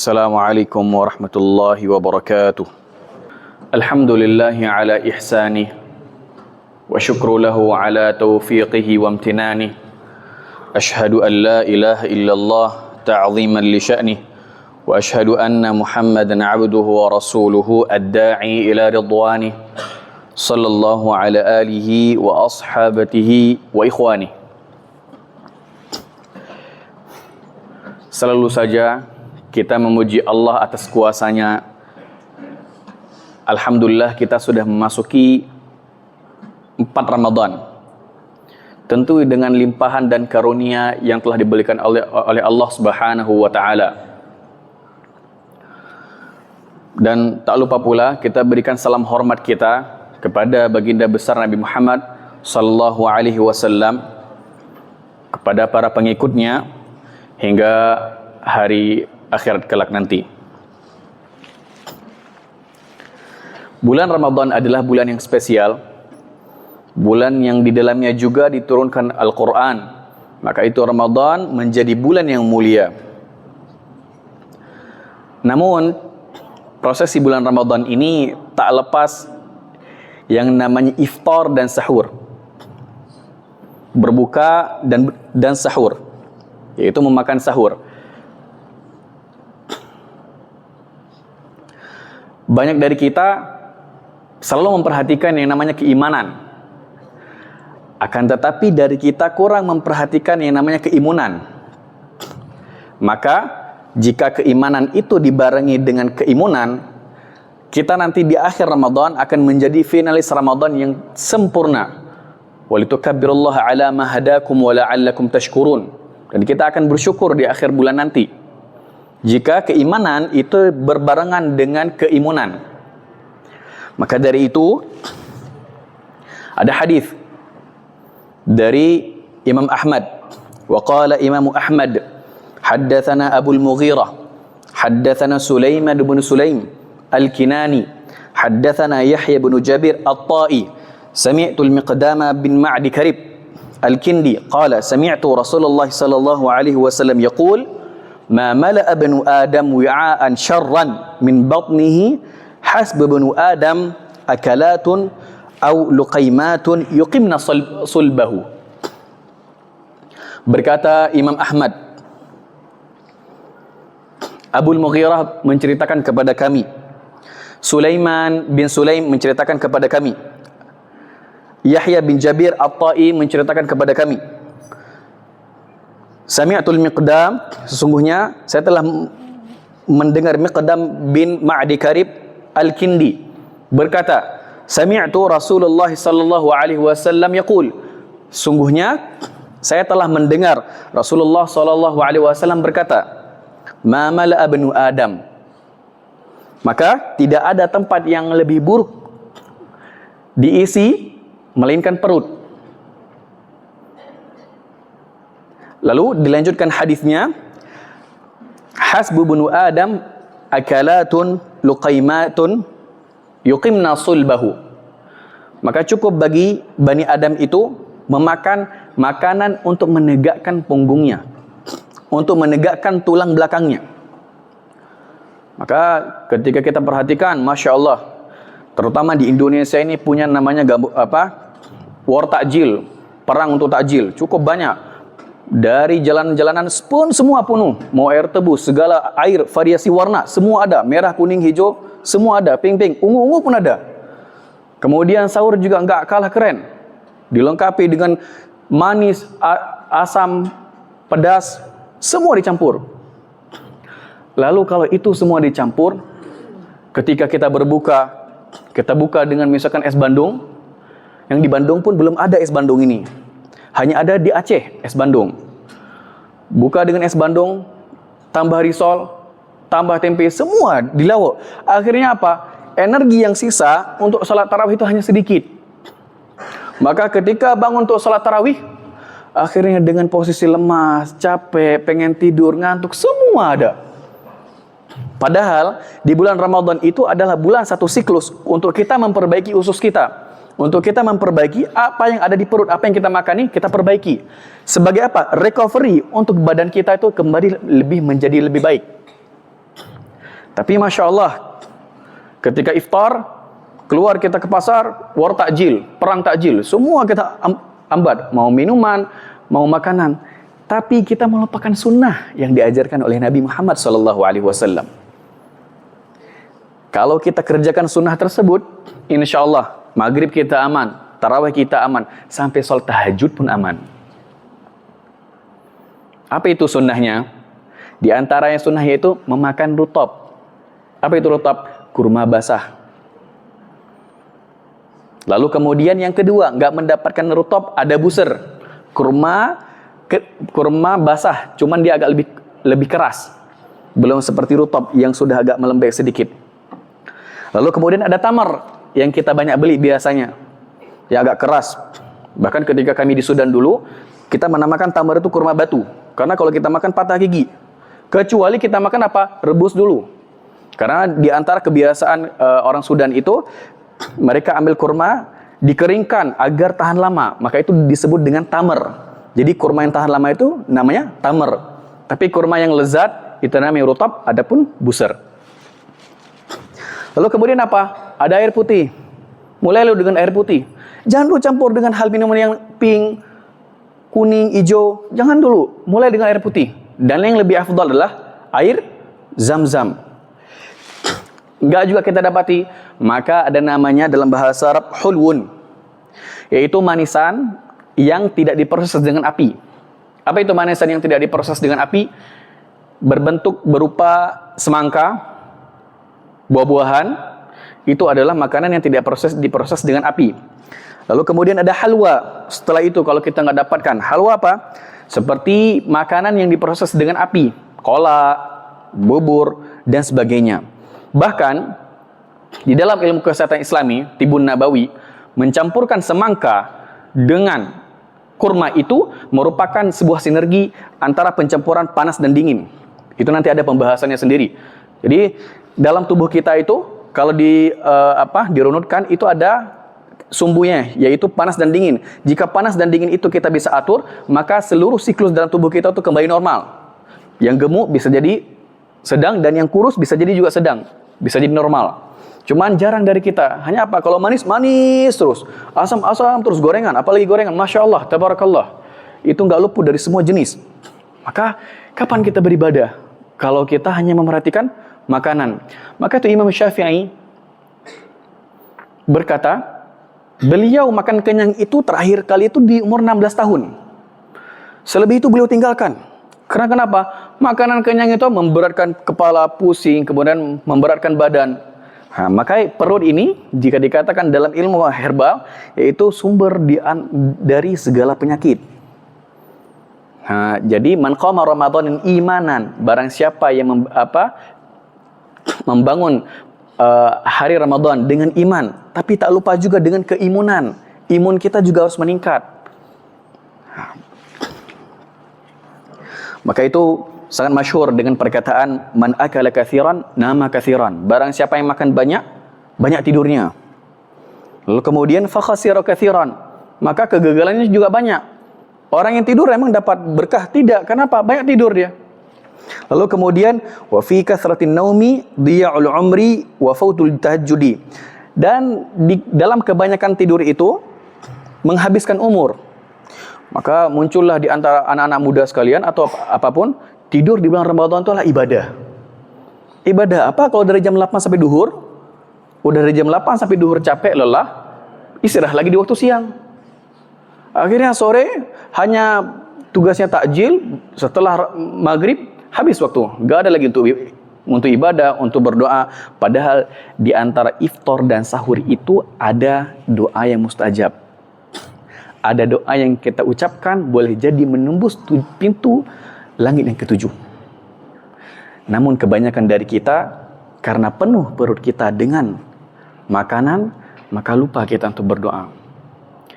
Assalamualaikum warahmatullahi wabarakatuh. Alhamdulillahi ala ihsanih wa syukru lahu ala taufiqihi wa amtinanih. Ashhadu an la ilaha illallah ta'ziman li sya'nih wa ashhadu anna Muhammadan 'abduhu wa rasuluhu ad-da'i ila ridwanih sallallahu ala alihi wa ashabatihi wa ikhwanih. Selalu saja kita memuji Allah atas kuasanya. Alhamdulillah kita sudah memasuki 4 Ramadan. Tentu dengan limpahan dan karunia yang telah diberikan oleh Allah Subhanahu wa taala. Dan tak lupa pula kita berikan salam hormat kita kepada baginda besar Nabi Muhammad sallallahu alaihi wasallam, kepada para pengikutnya hingga hari akhirat kelak nanti. Bulan Ramadan adalah bulan yang spesial, bulan yang di dalamnya juga diturunkan Al-Quran. Maka itu Ramadan menjadi bulan yang mulia. Namun prosesi bulan Ramadan ini tak lepas yang namanya iftar dan sahur, berbuka dan sahur, yaitu memakan sahur. Banyak dari kita selalu memperhatikan yang namanya keimanan. Akan tetapi dari kita kurang memperhatikan yang namanya keimunan. Maka jika keimanan itu dibarengi dengan keimunan, kita nanti di akhir Ramadan akan menjadi finalis Ramadan yang sempurna. Walitukabbirullaha ala ma hadakum wa la'allakum tashkurun. Dan kita akan bersyukur di akhir bulan nanti jika keimanan itu berbarengan dengan keimunan. Maka dari itu ada hadis dari Imam Ahmad. Wa qala Imam Ahmad, haddatsana Abu al-Mughirah, haddatsana Sulaiman bin Sulaim al-Kinani, haddatsana Yahya bin Jabir at-Ta'i, sami'tu al-Miqdama bin Ma'di Karib al-Kindi qala sami'tu Rasulullah sallallahu alaihi wasallam yaqul ma mala'a banu Adam wi'aan syarran min batnihi hasba banu Adam akalatun aw luqaimatun yuqimna sulbahu. Berkata Imam Ahmad, Abu al-Mughirah menceritakan kepada kami, Sulaiman bin Sulaim menceritakan kepada kami, Yahya bin Jabir at-Ta'i menceritakan kepada kami, Sami'atul Miqdam, sesungguhnya saya telah mendengar Miqdam bin Ma'di Karib al-Kindi berkata, Sami'tu Rasulullah sallallahu alaihi wasallam yaqul, sungguhnya saya telah mendengar Rasulullah sallallahu alaihi wasallam berkata, ma mala'a banu Adam, maka tidak ada tempat yang lebih buruk diisi melainkan perut. Lalu dilanjutkan hadisnya, hasbu banu Adam akalatun luqaimatun yuqimna sulbahu. Maka cukup bagi Bani Adam itu memakan makanan untuk menegakkan punggungnya, untuk menegakkan tulang belakangnya. Maka ketika kita perhatikan, Masya Allah, terutama di Indonesia ini punya namanya war takjil, perang untuk takjil, cukup banyak. Dari jalan-jalanan pun semua penuh, mau air tebus, segala air variasi warna semua ada, merah, kuning, hijau semua ada, pink, ungu pun ada. Kemudian sahur juga enggak kalah keren, dilengkapi dengan manis, asam, pedas, semua dicampur. Lalu kalau itu semua dicampur, ketika kita berbuka, kita buka dengan misalkan es Bandung, yang di Bandung pun belum ada es Bandung ini, hanya ada di Aceh es Bandung. Buka dengan es Bandung, tambah risol, tambah tempe, semua dilawak. Akhirnya apa? Energi yang sisa untuk salat tarawih itu hanya sedikit. Maka ketika bangun untuk salat tarawih, akhirnya dengan posisi lemas, capek, pengen tidur, ngantuk, semua ada. Padahal di bulan Ramadan itu adalah bulan satu siklus untuk kita memperbaiki usus kita. Untuk kita memperbaiki apa yang ada di perut, apa yang kita makani, kita perbaiki. Sebagai apa? Recovery untuk badan kita itu kembali menjadi lebih baik. Tapi Masya Allah, ketika iftar, keluar kita ke pasar, war takjil, perang takjil, semua kita ambat, mau minuman, mau makanan. Tapi kita melupakan sunnah yang diajarkan oleh Nabi Muhammad SAW. Kalau kita kerjakan sunnah tersebut, insya Allah, maghrib kita aman, tarawih kita aman, sampai sholat tahajud pun aman. Apa itu sunnahnya? Di antaranya sunnahnya itu memakan rutab. Apa itu rutab? Kurma basah. Lalu kemudian yang kedua, nggak mendapatkan rutab, ada buser. Kurma basah, cuman dia agak lebih keras. Belum seperti rutab yang sudah agak melembek sedikit. Lalu kemudian ada tamar yang kita banyak beli biasanya. Ya agak keras. Bahkan ketika kami di Sudan dulu, kita menamakan tamar itu kurma batu. Karena kalau kita makan patah gigi. Kecuali kita makan apa? Rebus dulu. Karena di antara kebiasaan orang Sudan itu, mereka ambil kurma, dikeringkan agar tahan lama. Maka itu disebut dengan tamar. Jadi kurma yang tahan lama itu namanya tamar. Tapi kurma yang lezat, itu namanya rutab, adapun buser. Lalu kemudian apa? Ada air putih. Mulai lu dengan air putih. Jangan lu campur dengan hal minuman yang pink, kuning, hijau. Jangan dulu. Mulai dengan air putih. Dan yang lebih afdal adalah air zam-zam. Enggak juga kita dapati, maka ada namanya dalam bahasa Arab hulwun, yaitu manisan yang tidak diproses dengan api. Apa itu manisan yang tidak diproses dengan api? Berbentuk berupa semangka, buah-buahan, itu adalah makanan yang tidak diproses dengan api. Lalu kemudian ada halwa. Setelah itu kalau kita nggak dapatkan, halwa apa? Seperti makanan yang diproses dengan api, kolak, bubur, dan sebagainya. Bahkan di dalam ilmu kesehatan Islami, Tibun Nabawi mencampurkan semangka dengan kurma itu merupakan sebuah sinergi antara pencampuran panas dan dingin. Itu nanti ada pembahasannya sendiri. Jadi dalam tubuh kita itu kalau dirunutkan itu ada sumbunya, yaitu panas dan dingin. Jika panas dan dingin itu kita bisa atur, maka seluruh siklus dalam tubuh kita itu kembali normal. Yang gemuk bisa jadi sedang, dan yang kurus bisa jadi juga sedang, bisa jadi normal. Cuman jarang dari kita. Hanya apa? Kalau manis, manis terus. Asam, asam terus, gorengan. Apalagi gorengan. Masya Allah, tabarakallah. Itu nggak luput dari semua jenis. Maka, kapan kita beribadah? Kalau kita hanya memerhatikan makanan. Maka itu Imam Syafi'i berkata, beliau makan kenyang itu terakhir kali itu di umur 16 tahun. Selebih itu beliau tinggalkan. Karena kenapa? Makanan kenyang itu memberatkan kepala, pusing, kemudian memberatkan badan. Nah, maka perut ini jika dikatakan dalam ilmu herbal, yaitu sumber dari segala penyakit. Nah, jadi man qama Ramadanin imanan, barang siapa yang membangun hari Ramadan dengan iman, tapi tak lupa juga dengan keimunan. Imun kita juga harus meningkat. Maka itu sangat masyhur dengan perkataan man akala katsiran nama katsiran. Barang siapa yang makan banyak, banyak tidurnya. Lalu kemudian fa khasira katsiran, maka kegagalannya juga banyak. Orang yang tidur emang dapat berkah? Tidak. Kenapa? Banyak tidur dia. Lalu kemudian wa fi kathratin naumi dhiya'ul umri wa fautul tahajjudi. Dan di dalam kebanyakan tidur itu menghabiskan umur. Maka muncullah di antara anak-anak muda sekalian atau apapun, tidur di bulan Ramadan itu adalah ibadah. Ibadah apa? Kalau dari jam 8 sampai duhur, udah dari jam 8 sampai duhur capek, lelah, istirahat lagi di waktu siang. Akhirnya sore hanya tugasnya takjil, setelah maghrib habis waktu. Gak ada lagi untuk ibadah, untuk berdoa. Padahal di antara iftar dan sahur itu ada doa yang mustajab. Ada doa yang kita ucapkan boleh jadi menembus pintu langit yang ketujuh. Namun kebanyakan dari kita, karena penuh perut kita dengan makanan, maka lupa kita untuk berdoa.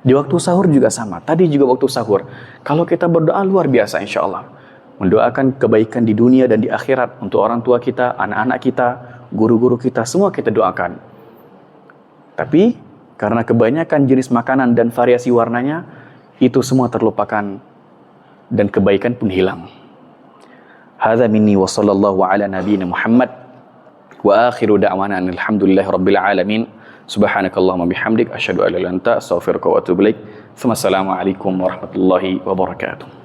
Di waktu sahur juga sama. Tadi juga waktu sahur. Kalau kita berdoa luar biasa insya Allah. Mendoakan kebaikan di dunia dan di akhirat untuk orang tua kita, anak-anak kita, guru-guru kita, semua kita doakan. Tapi karena kebanyakan jenis makanan dan variasi warnanya, itu semua terlupakan dan kebaikan pun hilang. Hadza minni wa sallallahu ala nabiyyina Muhammad Wa akhiru da'wana alhamdulillahi rabbil alamin. Subhanakallahumma bihamdik asyhadu an la ilaha illa anta astaghfiruka wa atubu ilaik. Assalamualaikum warahmatullahi wabarakatuh.